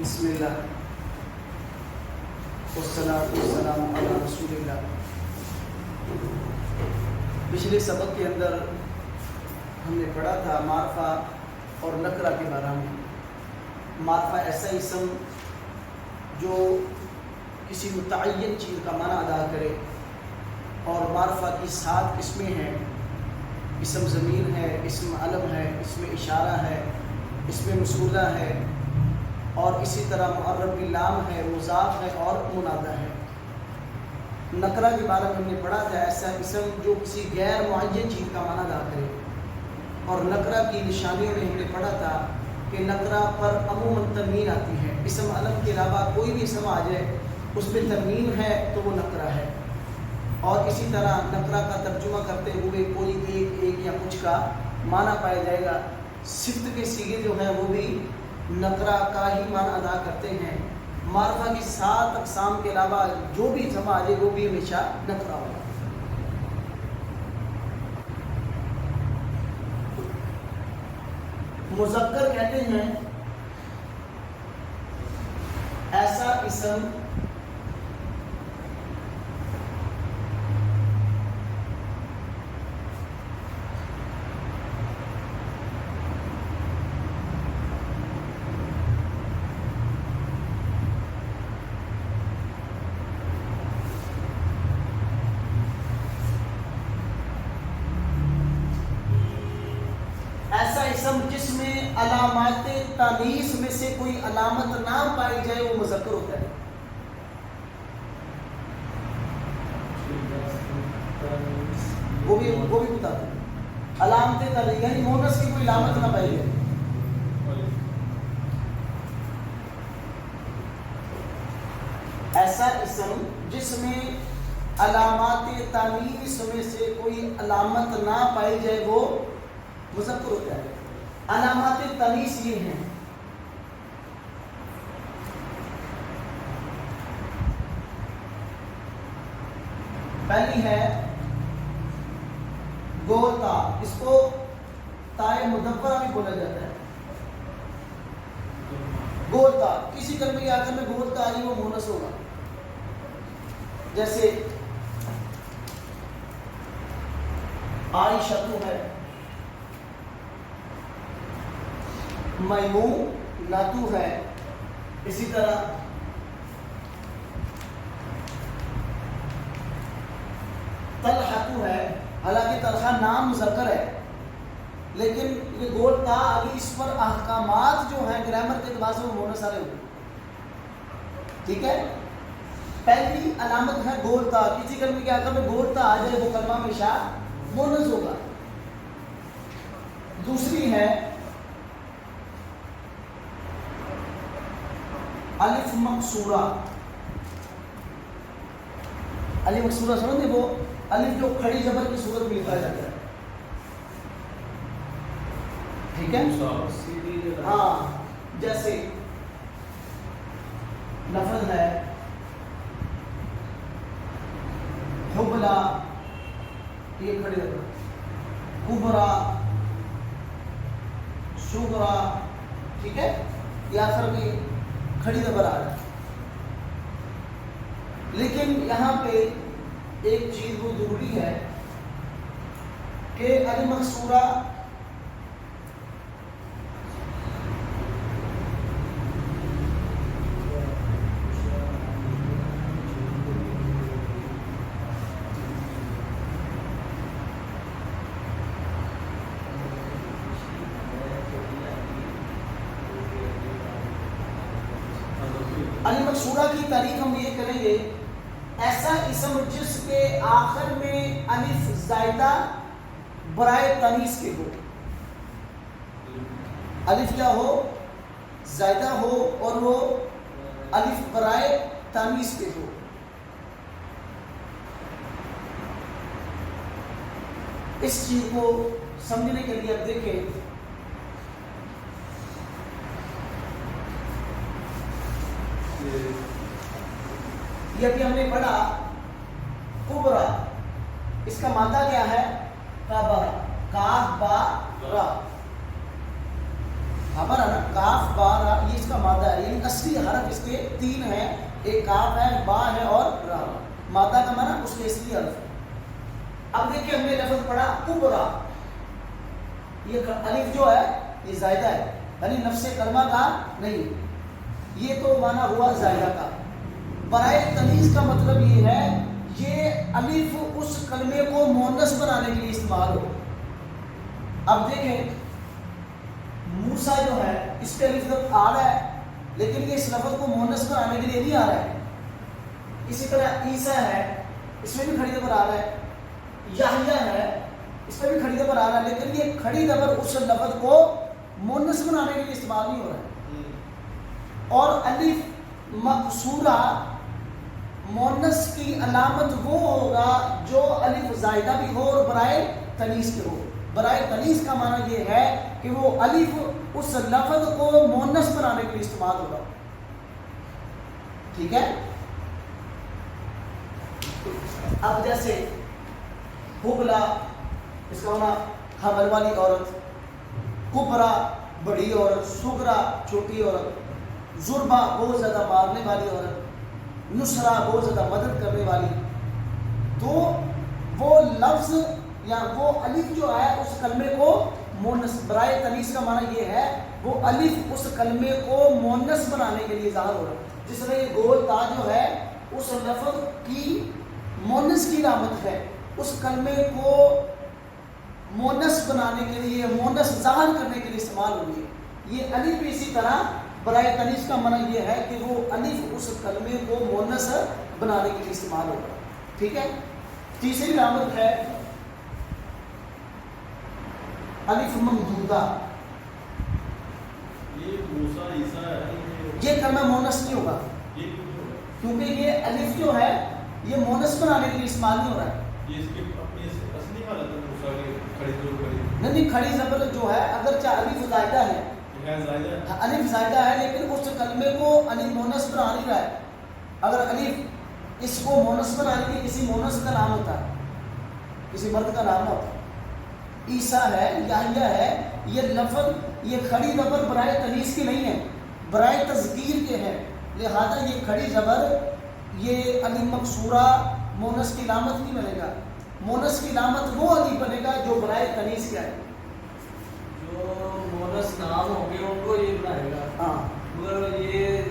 بسم اللہ والصلاۃ والسلام علی رسول اللہ۔ پچھلے سبق کے اندر ہم نے پڑھا تھا معرفہ اور نکرہ کے بارے میں۔ معرفہ ایسا اسم جو کسی متعین چیز کا معنی ادا کرے، اور معرفہ کی 7 قسمیں ہیں۔ اسم ضمیر ہے، اسم علم ہے، اسم اشارہ ہے، اسم موصولہ ہے، اور اسی طرح معرب باللام ہے، مضاف ہے اور منادہ ہے۔ نکرہ کے بارے میں ہم نے پڑھا تھا ایسا اسم جو کسی غیر معین چیز کا معنی ادا کرے، اور نکرہ کی نشانیوں میں ہم نے پڑھا تھا کہ نکرہ پر عموماً تنوین آتی ہے۔ اسم علم کے علاوہ کوئی بھی اسم آ جائے اس پہ تنوین ہے تو وہ نکرہ ہے۔ اور اسی طرح نکرہ کا ترجمہ کرتے ہوئے کوئی ایک یا کچھ کا معنی پایا جائے گا۔ صفت کے صیغے جو ہیں وہ بھی نکرہ کا ہی معنی ادا کرتے ہیں۔ معرفہ کی 7 اقسام کے علاوہ جو بھی اسم آ جائے وہ بھی ہمیشہ نکرہ ہوگا۔ مذکر کہتے ہیں ایسا اسم جس میں علامات تانیث میں سے کوئی علامت نہ پائی جائے وہ مذکر ہوتا ہے۔ وہ بھی بتا دیں علامت تانیث یعنی مونس کی کوئی علامت نہ پائی جائے۔ ایسا اسم جس میں علامات تانیث میں سے کوئی علامت نہ پائی جائے وہ مذکر ہوتا ہے۔ علامات تانیث یہ ہیں: پہلی ہے گول تا، اس کو تائے مدبرہ بھی بولا جاتا ہے۔ گول تا کسی کلمے کے آخر میں گول تا آئی وہ مونس ہوگا، جیسے عائشہ ہے، میمونہ ہے، اسی طرح طلحہ ہے۔ حالانکہ طلحہ نام مذکر ہے لیکن یہ گول تا ابھی اس پر احکامات جو ہیں گرامر کے اعتبار سے وہ مونس آ رہے ہوئے۔ ٹھیک ہے، پہلی علامت ہے گول تا، کسی کلمے کے آخر میں گول تا آ جائے وہ کلمہ ہمیشہ مونس ہوگا۔ دوسری ہے الف مقصورہ۔ الف مقصورہ سمجھتے وہ الف جو کھڑی زبر کی صورت میں لکھا جاتا ہے۔ ٹھیک ہے، ہاں، جیسے لفظ ہے حبلا، یہ کھڑی زبر، کبرا، شغرا، ٹھیک ہے، یہ آخر میں کھڑی زبر آ رہا ہے۔ لیکن یہاں پہ ایک چیز وہ ضروری ہے کہ الف مقصورہ الف مقصورہ کی تعریف ہم یہ کریں گے: ایسا اسم جس کے آخر میں الف زائدہ برائے تانیث کے ہو۔ الف کیا ہو؟ زائدہ ہو، اور وہ الف برائے تانیث کے ہو۔ اس چیز کو سمجھنے کے لیے اب دیکھیں، یہ ابھی ہم نے پڑھا کبرا، اس کا مادہ کیا ہے؟ کبرا، کاف با را، خبر ہے نا, کاف با را یہ اس کا مادہ ہے, یعنی اصلی حرف اس کے 3 ہیں, ایک کاف ہے, با ہے اور را. مادہ کا معنی اس کے اصلی حرف ہے. اب دیکھیں ہم نے لفظ پڑھا کبرا, یہ الف جو ہے یہ زائدہ ہے, یعنی نفس کلمہ کا نہیں, یہ تو معنی ہوا زائدہ کا. برائے تمیز کا مطلب یہ ہے یہ الف اس کلمے کو مؤنث بنانے کے لیے استعمال ہو. اب دیکھیں موسیٰ جو ہے اس پہ الف لفظ آ رہا ہے, لیکن یہ اس لفظ کو مؤنث بنانے کے لیے نہیں آ رہا ہے. اسی طرح عیسیٰ ہے, اس میں بھی کھڑی زبر آ رہا ہے. یحییٰ ہے, اس پہ بھی کھڑی زبر آ رہا ہے, لیکن یہ کھڑی زبر اس لفظ کو مؤنث بنانے کے لیے استعمال نہیں ہو رہا ہے. اور الف مقصورہ مؤنث کی علامت وہ ہوگا جو الف زائدہ بھی ہو اور برائے تنیث کے ہو. برائے تنیث کا معنی یہ ہے کہ وہ الف اس لفظ کو مؤنث بنانے کے لیے استعمال ہوگا. ٹھیک ہے. اب جیسے حبلا اس کا معنی حمل والی عورت, کبرا بڑی عورت, صغرا چھوٹی عورت, ضربا بہت زیادہ مارنے والی عورت, نصرہ بہت زیادہ مدد کرنے والی. تو وہ لفظ یا وہ الف جو ہے اس کلمے کو مؤنث, برائے تنیث کا معنی یہ ہے وہ الف اس کلمے کو مؤنث بنانے کے لیے ظاہر ہو رہا ہے. جس طرح یہ گول تا جو ہے اس لفظ کی مؤنث کی علامت ہے, اس کلمے کو مؤنث بنانے کے لیے, مؤنث ظاہر کرنے کے لیے استعمال ہوگی. یہ الف بھی اسی طرح برائے تنیث کا معنی یہ ہے کہ وہ الف اس کلمے کو مؤنث بنانے کے لیے استعمال ہوگا. ٹھیک ہے. تیسری علامت ہے الف ممدودہ. یہ کلمہ مؤنث نہیں ہوگا کیونکہ یہ الف جو ہے یہ مؤنث بنانے کے لیے استعمال نہیں ہو رہا ہے. نہیں, کھڑی زبر جو ہے اگرچہ الف زائدہ ہے, الف زائدہ ہے, لیکن اس کلمے کو الف مؤنث بنا نہیں رہا ہے. اگر الف اس کو مؤنث بنانے کے کسی مؤنث کا نام ہوتا ہے, کسی مرد کا نام ہوتا ہے, عیسیٰ ہے, یحییٰ ہے, یہ لفظ یہ کھڑی زبر برائے تنیث کی نہیں ہے, برائے تذکیر کے ہے. لہذا یہ کھڑی زبر یہ الف مقصورہ مؤنث کی علامت نہیں بنے گا. مؤنث کی علامت وہ الف بنے گا جو برائے تنیث کیا ہے, جو مؤنث نام ہوں گے ان کو یہ بنائے گا. ہاں, مگر یہ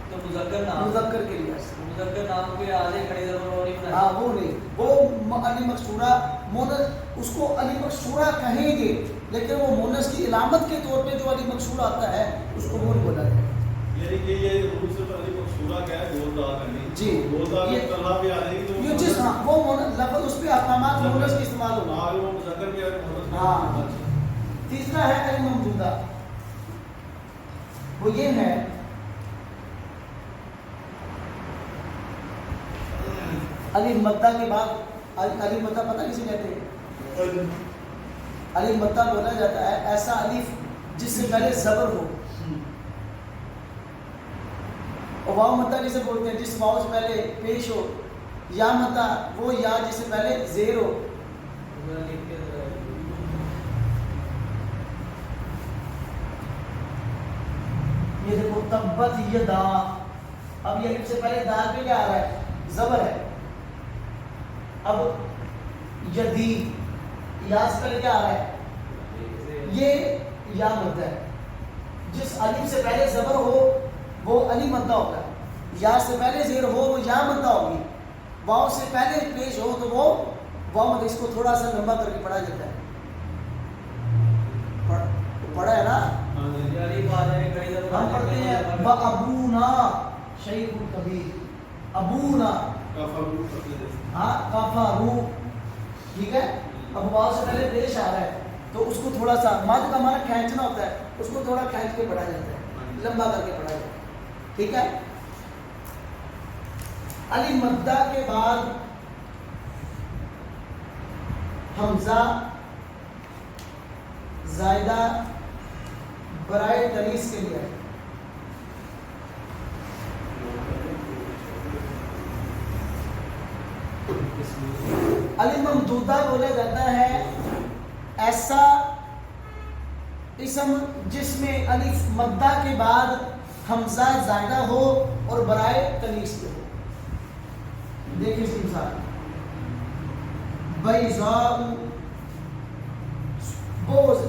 تو مذکر نام, مذکر کے لیے مذکر نام کے آگے کھڑی زبر اور نہیں بنائے. ہاں, وہ نہیں, وہ الف مقصورہ مؤنث اس کو الف مقصورہ کہیں گے, لیکن وہ مؤنث کی علامت کے طور پہ جو الف مقصورہ آتا ہے اس کو وہ نہیں بولا جائے. یعنی کہ یہ روح سے الف مقصورہ کیا ہے, گولدار کرنی. جی, یہ طلبہ بھی آ جائے گی یہ چیز, ہاں, وہ لفظ اس پہ احکامات مؤنث کے استعمال ہوگا. ہاں, وہ مذکر بھی ہے مؤنث. ہاں. تیسرا ہے الف ممدودہ, وہ یہ ہے الف مدہ کے بعد الف مدہ پتہ کسے کہتے ہیں؟ الف مدہ بولا جاتا ہے ایسا الف جس سے پہلے زبر ہو. اور واو مدہ کسے بولتے ہیں؟ جس واو سے پہلے پیش ہو. یا مدہ وہ یا جس سے پہلے زیر ہو. یہ دیکھو تبت یدا, اب یہ الف سے پہلے دال پہ کیا آ رہا ہے؟ زبر ہے. اب یدی یا سے پہلے کیا آ رہا ہے؟ یہ یا مدہ ہے. جس الف سے پہلے زبر ہو وہ الف مدہ ہوتا ہے, یا سے پہلے زیر ہو وہ یا مدہ ہوگی, واو سے پہلے پیش ہو تو وہ واو مدہ. اس کو تھوڑا سا لمبا کر کے پڑھا جاتا ہے, پڑھا ہے نا, ہم پڑھتے ہیں وَأَبُونَا شَيْخٌ کبیر. ابونا ہاں کفروا, ٹھیک ہے. اب واو سے پہلے پیش آ رہا ہے تو اس کو تھوڑا سا مد کا معنی کھینچنا ہوتا ہے, اس کو تھوڑا کھینچ کے پڑھا جاتا ہے, لمبا کر کے پڑھا جاتا ہے. ٹھیک ہے. الف مدہ کے بعد حمزہ زائدہ برائے تنیث کے لیے الف ممدودہ بولا جاتا ہے ایسا اسم جس میں الف مدہ کے بعد حمزہ زائدہ ہو اور برائے تنیس کے ہو. دیکھیں اس کی مثال بیضاء بوز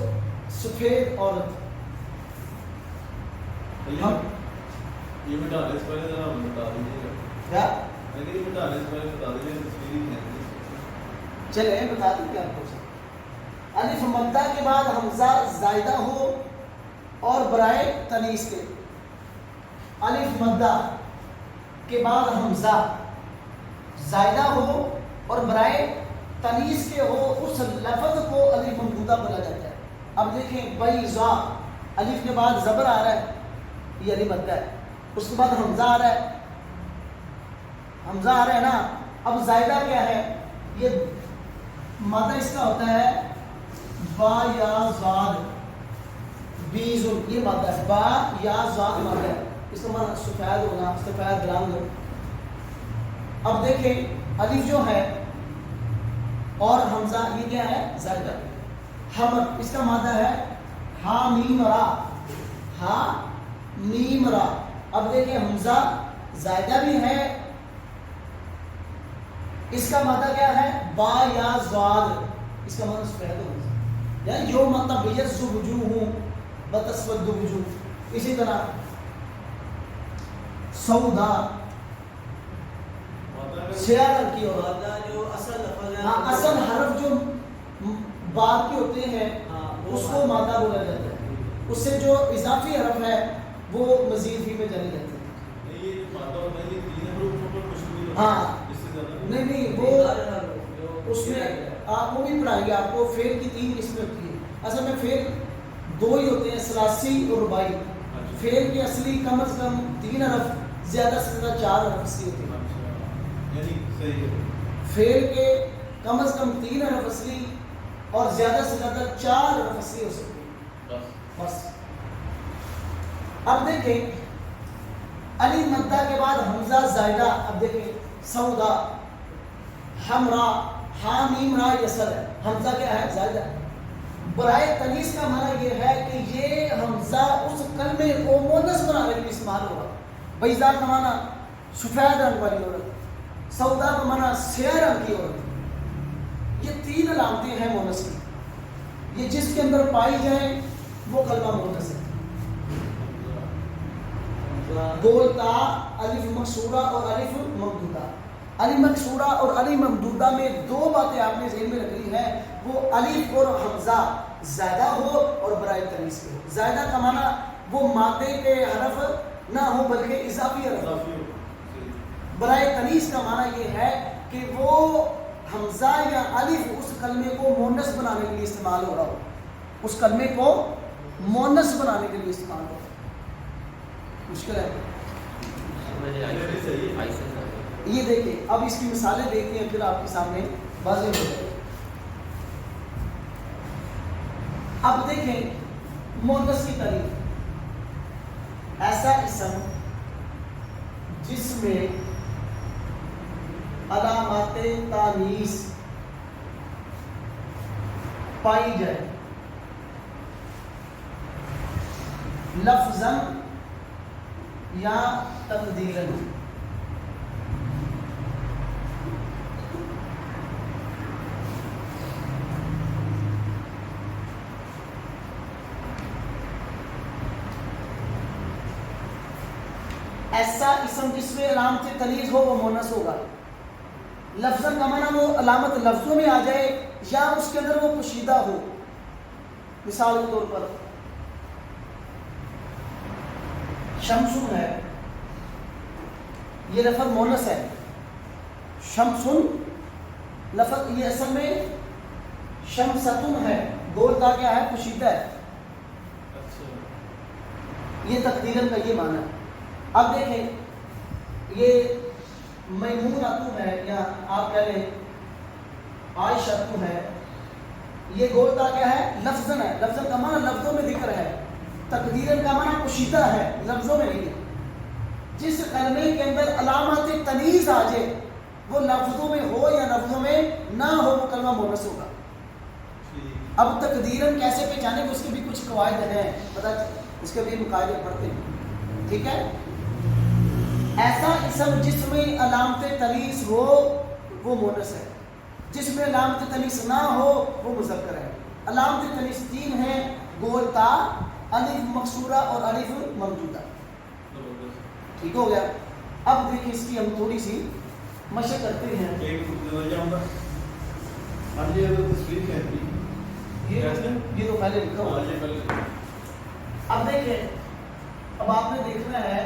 سفید عورت. یہ مٹانے سے پہلے ذرا بتا دیجیے گا کیا اگر یہ مٹانے سے پہلے بتا دیجیے تصویری ہے چلے بتا دوں کیا آپ کو. الف مدہ کے بعد حمزہ زائدہ ہو اور برائے تنیس کے. الف مدہ کے بعد حمزہ زائدہ ہو اور برائے تنیس کے ہو, اس لفظ کو الف ممدودہ بولا جاتا ہے. اب دیکھیں بیضاء الف کے بعد زبر آ رہا ہے, یہ الف مدہ ہے. اس کے بعد حمزہ آ رہا ہے, حمزہ آ رہا ہے نا. اب زائدہ کیا ہے؟ یہ مادہ اس کا ہوتا ہے با یا زاد بیز, یہ مادہ ہے با یا زاد مادہ ہے. اس کا معنی سفید ہونا, سفید رنگ. اب دیکھیں الف جو ہے اور حمزہ یہ کیا ہے؟ زائدہ. حمد اس کا مادہ ہے ہا میم را, ہا میم را. اب دیکھیں حمزہ زائدہ بھی ہے, اس کا مادہ کیا ہے؟ با یا زاد. اس کا معنی سفید ہونا, یعنی جو مطلب بیض وجوہ بتسود وجوہ. اسی طرح سودا سیاہ رنگ کی عورت. جو اصل لفظ ہے ہاں اصل حرف جو بعد کے ہوتے ہیں اس کو مادہ بولا جاتا ہے. اس سے جو اضافی حرف ہے وہ مزید ہی میں جاری رہتے ہیں. ہاں نہیں نہیں وہ اس میں آپ کو بھی پڑھائیے, آپ کو فعل کی 3 قسمیں ہوتی ہیں. اصل میں فعل 2 ہی ہوتے ہیں, ثلاثی اور رباعی. فعل کی اصلی کم از کم 3 حرف, زیادہ سے زیادہ 4 حرف اصلی ہوتے ہیں. فعل کے کم از کم 3 حرف اصلی اور زیادہ سے زیادہ 4 حرف اصلی ہو سکتے ہیں بس. اب دیکھیں الف مدہ کے بعد حمزہ زائدہ. اب دیکھیں سودا حمرا ہا میم را یسر ہے, حمزہ کیا ہے؟ زائدہ. برائے تنیس کا معنی یہ ہے کہ یہ حمزہ اس کلمے کو مونس بنانے کے لیے استعمال ہوگا. بیضاء کا معنی سفید رنگ والی عورت, سودا کا معنی سیاہ رنگ کی عورت. یہ 3 علامتیں ہیں مونس کی, یہ جس کے اندر پائی جائیں وہ کلمہ مونس ہے. گولتا الف مکسورہ اور الف ممدودہ. الف مکسورہ اور الف ممدودہ میں 2 باتیں آپ نے ذہن میں رکھنی ہے, وہ الف اور حمزہ زائدہ ہو اور برائے تنیس کے ہو. زائدہ کا معنی وہ مادے کے حرف نہ ہو بلکہ اضافی حرف ہو. برائے تنیس کا معنی یہ ہے کہ وہ حمزہ یا الف اس کلمے کو مونس بنانے کے لیے استعمال ہو رہا ہو, اس کلمے کو مونس بنانے کے لیے استعمال ہو رہا ہو. مشکل ہے یہ. دیکھیں اب اس کی مثالیں دیکھتے ہیں, پھر آپ کے سامنے واضح ہو جائے. اب دیکھیں مونس کی تعریف. ایسا اسم جس میں علامات تانیث پائی جائے, لفظاً یا تقدیراً. ایسا اسم جس میں علامت تنیث ہو وہ مونس ہوگا. لفظاً کا معنی وہ علامت لفظوں میں آ جائے یا اس کے اندر وہ پوشیدہ ہو. مثال کے طور پر شمسن ہے, یہ لفظ مونس ہے. شمسن لفظ یہ اصل میں شمستن ہے, گولتا کیا ہے؟ پوشیدہ ہے. یہ تقدیراً کا یہ معنی ہے. اب دیکھیں یہ میمونۃ ہے یا آپ کہہ لیں عائشۃ ہے, یہ گولتا کیا ہے؟ لفظاً ہے. لفظاً کا معنی لفظوں میں ذکر ہے, تقدیراً کا معنی پوشیدہ ہے, لفظوں میں نہیں ہے. جس کلمے کے اندر علامات تنیث آ جائے وہ لفظوں میں ہو یا لفظوں میں نہ ہو وہ کلمہ مونس ہوگا. اب تقدیراً کیسے پہچانے اس کے بھی کچھ قواعد ہیں، پتہ اس کے بھی قاعدے پڑھتے ہیں، ٹھیک ہے؟ ایسا اسم جس میں علامت تنیث ہو وہ مونس ہے، جس میں علامت تنیث نہ ہو وہ مذکر ہے۔ علامت تنیث 3 ہیں، گول تا، الف مقصورہ اور الف ممدودہ، ٹھیک ہو گیا؟ اب دیکھیں اس کی ہم تھوڑی سی مشق کرتے ہیں۔ ایک نظر جاؤں گا ہاں جی، اگر تصویر کہتی یہ تو پہلے لکھا ہوا ہے۔ اب دیکھیں، اب آپ نے دیکھنا ہے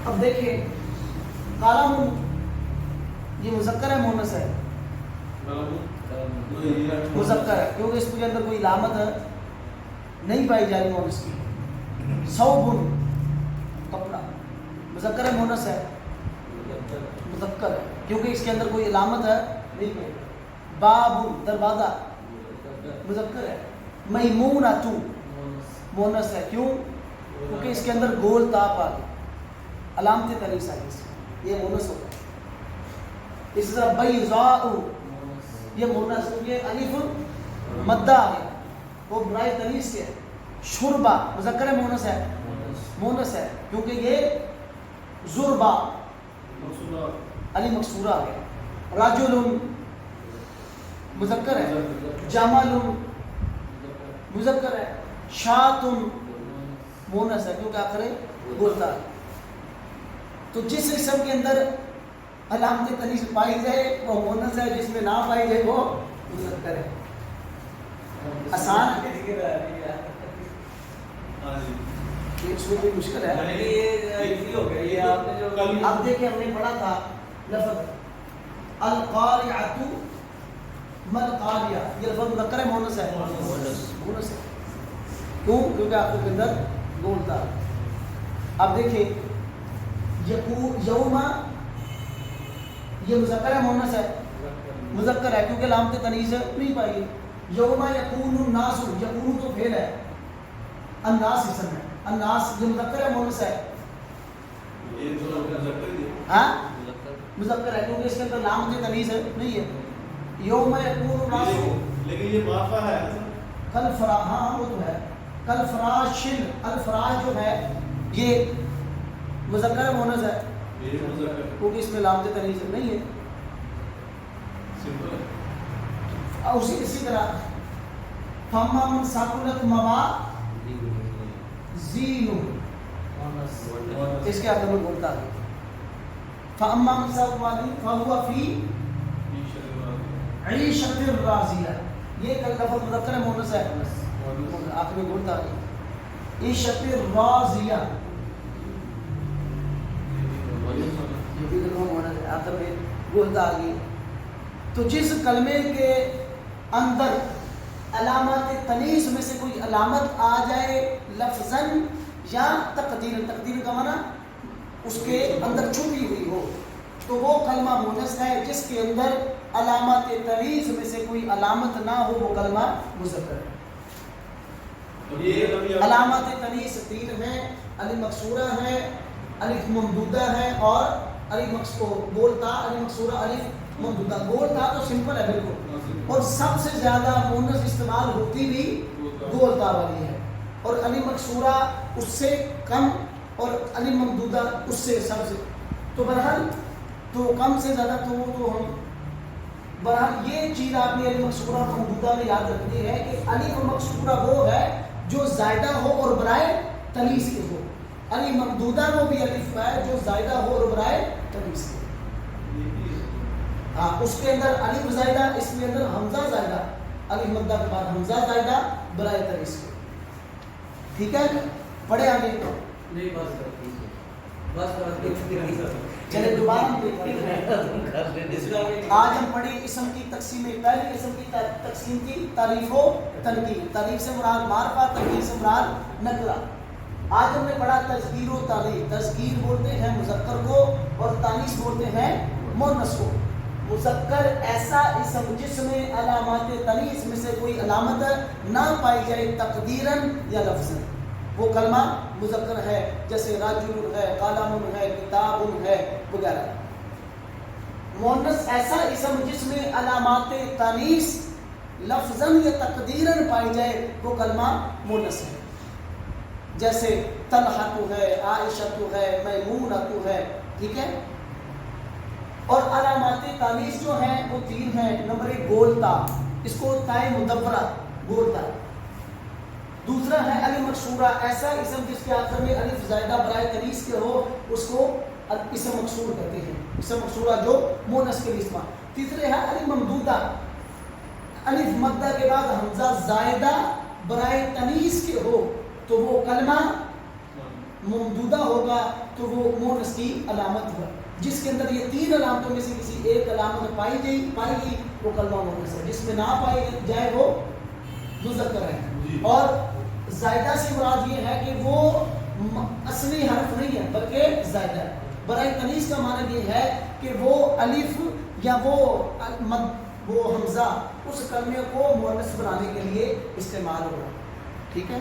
اب دیکھیں کالم یہ مذکر ہے مونس ہے؟ مذکر ہے، کیونکہ اس کے اندر کوئی علامت نہیں پائی جا رہی مونس کی۔ ثوب کپڑا مذکر ہے مونس ہے؟ مذکر ہے، کیونکہ اس کے اندر کوئی علامت ہے نہیں پائی۔ باب دروازہ مذکر ہے۔ میمونۃ مونس ہے، کیوں؟ کیونکہ اس کے اندر گول تا پا گئی، علامت تنیث ہے، یہ مونس ہوتا ہے۔ اس طرح بیضاء یہ مونس، یہ الف مدہ ہے، وہ برائے تنیث کے ہے۔ شربہ مذکر ہے مونس ہے؟ مونس ہے، کیونکہ یہ زربہ علی مقصورہ ہے۔ رجل مذکر ہے، جمل مذکر ہے، شاۃ مونس ہے، کیونکہ آخر گولتا ہے۔ تو جس اسم کے اندر علامت تنیث پائی جائے وہ مونس ہے، جس میں نہ پائی جائے وہ مذکر ہے۔ آسان ہے، اس میں کوئی مشکل ہے؟ اب دیکھیں ہم نے پڑھا تھا لفظ القارعۃ ما القاریہ، یہ لفظ مذکر ہے مونس ہے؟ مونس ہے، کیوں؟ کیونکہ آپ کے اندر گول تھا۔ اب دیکھیں یوم یہ مذکر ہے مونس ہے؟ مذکر ہے، کیونکہ علامت تنیث نہیں پائی۔ یوم یکون الناس، یکون تو فعل ہے، الناس اسم ہے، الناس یہ مذکر ہے مونس ہے؟ ہاں مذکر ہے، کیونکہ اس کے اندر علامت تنیث نہیں ہے۔ یوم یکون الناس، لیکن یہ مافہ ہے کل فراش، ہاں وہ تو ہے، کل فراشن، الفراش جو ہے یہ مذکر ہے مونس ہے؟ کیونکہ اس میں علامت تنیث نہیں ہے۔ اور اسی طرح فَأَمَّا مَنْ ثَقُلَتْ مَوَازِينُهُ، اس کے آخر میں بولتا ہے فَأَمَّا مَنْ ثَقُلَتْ مَوَازِينُهُ فَهُوَ فِي عِيشَةٍ رَاضِيَةٍ، یہ لفظ مذکر ہے مونس ہے؟ آخر میں بولتا ہے عِيشَةٍ رَاضِيَةٍ، یہ بھی لفظ مونس ہے، آخر میں بولتا ہے۔ تو جس کلمے کے اندر علامات تنیث میں سے کوئی علامت آ جائے لفظاً یا تقدیراً، تقدیر کا معنی اس کے اندر چھپی ہوئی ہو، تو وہ کلمہ مونس ہے۔ جس کے اندر علامات تنیث میں سے کوئی علامت نہ ہو وہ کلمہ مذکر ہے۔ علامات تنیث 3 ہیں، الف مقصورہ ہے، الف ممدودہ ہے اور الف مقص کو گول تا الف مقصورہ الف ممدودہ. گول تا تو سمپل ہے بالکل, اور سب سے زیادہ مونس استعمال ہوتی بھی گول تا والی ہے, اور الف مقصورہ اس سے کم اور الف ممدودہ اس سے سب سے. تو بہرحال تو کم سے زیادہ تو ہم بہرحال یہ چیز آپ نے الف مقصورہ اور ممدودہ میں یاد رکھنی ہے کہ الف مقصورہ وہ ہے جو زائدہ ہو اور برائے تمیز کے ہو. الف ممدودہ وہ بھی الف ہے جو زائدہ ہو اور برائے تمیز کے. ہاں اس کے اندر الف زائدہ, اس کے اندر حمزہ زائدہ, الف مدہ کے بعد حمزہ زائدہ برائے تمیز کے. ٹھیک ہے, پڑھے آگے. نہیں بس چلے دوبارہ ہم دیکھتے ہیں. آج ہم پڑھیں اسم کی تقسیم. پہلی اسم کی تقسیم کی تعریف و تنکیر. تعریف سے مراد معرفہ, تنکیر سے مراد نکرہ. آج ہم نے پڑھا تذکیر و تعریف. تذکیر بولتے ہیں مذکر کو اور تانیث بولتے ہیں مؤنث کو. مذکر ایسا اسم جس میں علامات تانیث میں سے کوئی علامت نہ پائی جائے تقدیراً یا لفظاً, وہ کلمہ مذکر ہے, جیسے راجل ہے, قلم ہے, کتاب ہے وغیرہ. مؤنث ایسا اسم جس میں علامات تانیث لفظاً یا تقدیراً پائی جائے وہ کلمہ مؤنث ہے. جیسے طلحہ ہے, عائشہ ہے, میمونہ ہے. ٹھیک ہے, اور علامات تانیث جو ہیں وہ تین ہیں. نمبر ایک گول تا, اس کو تائے مدورہ گول تا. دوسرا ہے الف مقصورہ, ایسا اسم جس کے آخر میں الف زائدہ برائے تانیث کے ہو اس کو اسم مقصور کہتے ہیں. اسم مقصورہ جو مؤنث کے لیے استعمال. تیسرے ہے الف ممدودہ, الف مدہ کے بعد حمزہ زائدہ برائے تانیث کے ہو تو وہ کلمہ ممدودہ ہوگا, تو وہ مؤنث کی علامت ہوگا. جس کے اندر یہ تین علامتوں میں سے کسی ایک علامت پائی گئی وہ کلمہ مؤنث ہے. جس میں نہ پائی جائے وہ مذکر ہے. اور زائدہ سے مراد یہ ہے کہ وہ اصلی حرف نہیں ہے بلکہ زائدہ ہے. برائے تانیث کا معنی یہ ہے کہ وہ الف یا وہ حمزہ اس کلمے کو مؤنث بنانے کے لیے استعمال ہوگا. ٹھیک ہے.